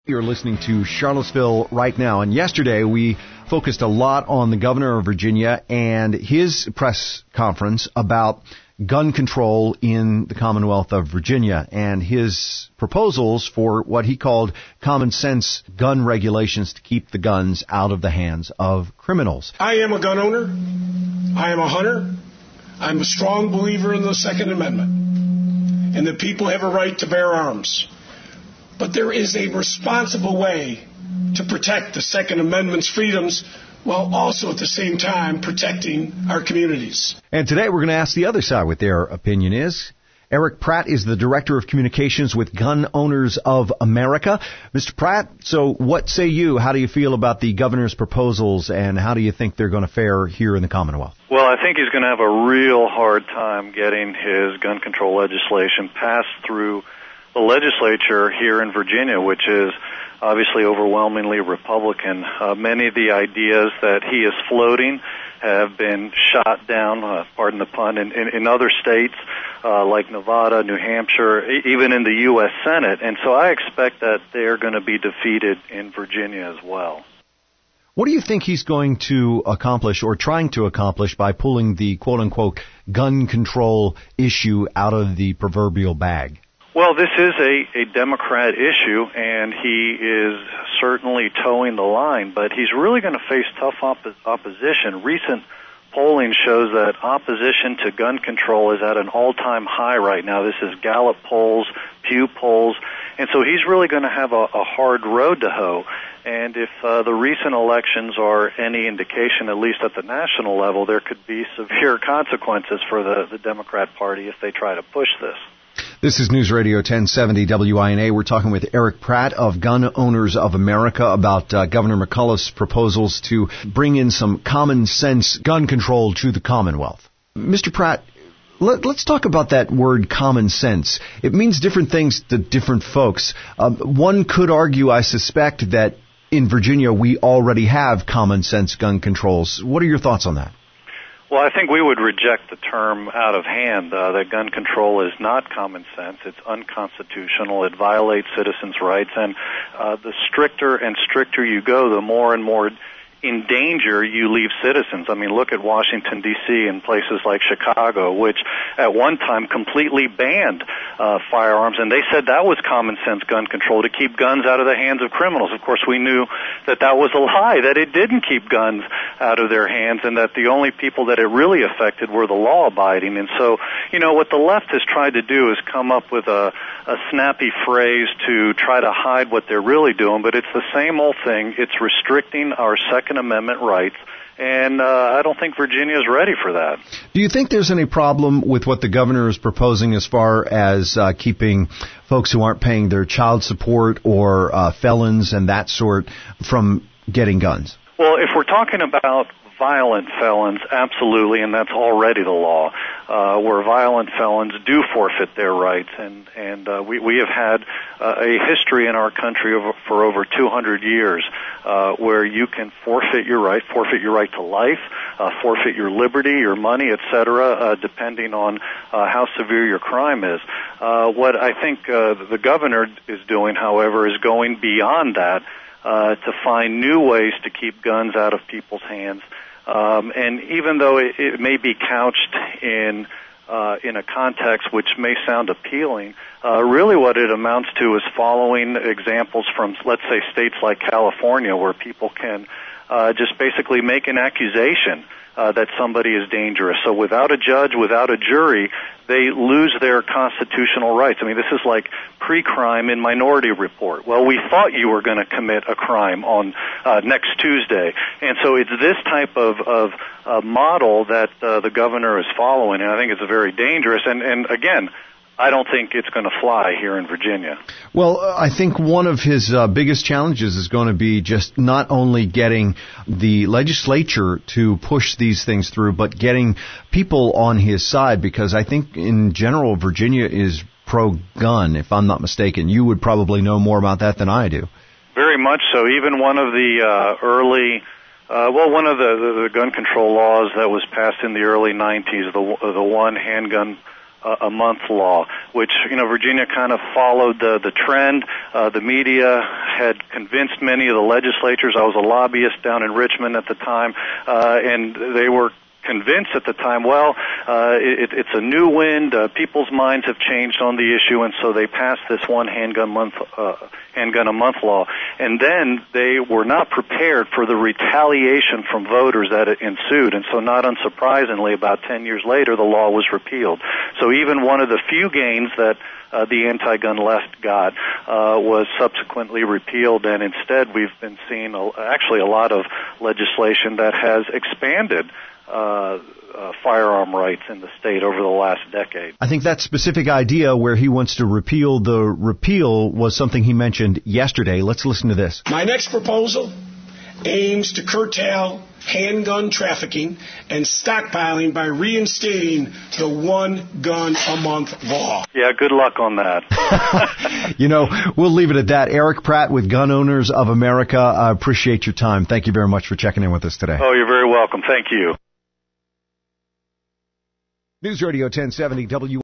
You're listening to Charlottesville Right Now, and yesterday we focused a lot on the governor of Virginia and his press conference about gun control in the Commonwealth of Virginia and his proposals for what he called common sense gun regulations to keep the guns out of the hands of criminals. I am a gun owner. I am a hunter. I'm a strong believer in the Second Amendment and that people have a right to bear arms. But there is a responsible way to protect the Second Amendment's freedoms while also at the same time protecting our communities. And today we're going to ask the other side what their opinion is. Erich Pratt is the Director of Communications with Gun Owners of America. Mr. Pratt, so what say you? How do you feel about the governor's proposals, and how do you think they're going to fare here in the Commonwealth? Well, I think he's going to have a real hard time getting his gun control legislation passed through the legislature here in Virginia, which is obviously overwhelmingly Republican. Many of the ideas that he is floating have been shot down, pardon the pun, in other states like Nevada, New Hampshire, even in the U.S. Senate. And so I expect that they're going to be defeated in Virginia as well. What do you think he's going to accomplish or trying to accomplish by pulling the quote-unquote gun control issue out of the proverbial bag? Well, this is a Democrat issue, and he is certainly towing the line, but he's really going to face tough opposition. Recent polling shows that opposition to gun control is at an all-time high right now. This is Gallup polls, Pew polls, and so he's really going to have a hard road to hoe. And if the recent elections are any indication, at least at the national level, there could be severe consequences for the Democrat Party if they try to push this. This is News Radio 1070 WINA. We're talking with Erich Pratt of Gun Owners of America about Governor McAuliffe's proposals to bring in some common sense gun control to the Commonwealth. Mr. Pratt, let's talk about that word common sense. It means different things to different folks. One could argue, I suspect, that in Virginia we already have common sense gun controls. What are your thoughts on that? Well, I think we would reject the term out of hand. That gun control is not common sense. It's unconstitutional. It violates citizens' rights. And the stricter and stricter you go, the more and more in danger you leave citizens. I mean, look at Washington, D.C. and places like Chicago, which at one time completely banned firearms, and they said that was common sense gun control, to keep guns out of the hands of criminals. Of course, we knew that that was a lie, that it didn't keep guns out of their hands, and that the only people that it really affected were the law-abiding. And so, you know, what the left has tried to do is come up with a snappy phrase to try to hide what they're really doing, but it's the same old thing. It's restricting our Second Amendment rights, and I don't think Virginia is ready for that. Do you think there's any problem with what the governor is proposing as far as keeping folks who aren't paying their child support or felons and that sort from getting guns? Well, if we're talking about violent felons, absolutely, and that's already the law, where violent felons do forfeit their rights, and we have had a history in our country for over 200 years where you can forfeit your right to life, forfeit your liberty, your money, etc., depending on how severe your crime is. What I think the governor is doing, however, is going beyond that to find new ways to keep guns out of people's hands. And even though it may be couched in a context which may sound appealing, really what it amounts to is following examples from, let's say, states like California, where people can just basically make an accusation that somebody is dangerous. So without a judge, without a jury, they lose their constitutional rights. I mean, this is like pre-crime in Minority Report. Well, we thought you were going to commit a crime on next Tuesday. And so it's this type of model that the governor is following, and I think it's very dangerous. And again, I don't think it's going to fly here in Virginia. Well, I think one of his biggest challenges is going to be just not only getting the legislature to push these things through, but getting people on his side, because I think in general Virginia is pro-gun, if I'm not mistaken. You would probably know more about that than I do. Very much so. Even one of the one of the gun control laws that was passed in the early 90s, the one handgun a month law, which, Virginia kind of followed the trend. The media had convinced many of the legislatures. I was a lobbyist down in Richmond at the time, and they were convinced at the time, it's a new wind. People's minds have changed on the issue, and so they passed this one handgun a month law. And then they were not prepared for the retaliation from voters that ensued, and so not unsurprisingly, about 10 years later, the law was repealed. So even one of the few gains that the anti-gun left got was subsequently repealed, and instead we've been seeing actually a lot of legislation that has expanded firearm rights in the state over the last decade. I think that specific idea where he wants to repeal the repeal was something he mentioned yesterday. Let's listen to this. My next proposal aims to curtail handgun trafficking and stockpiling by reinstating the one-gun-a-month law. Yeah, good luck on that. We'll leave it at that. Erich Pratt with Gun Owners of America. I appreciate your time. Thank you very much for checking in with us today. Oh, you're very welcome. Thank you. News Radio 1070 W.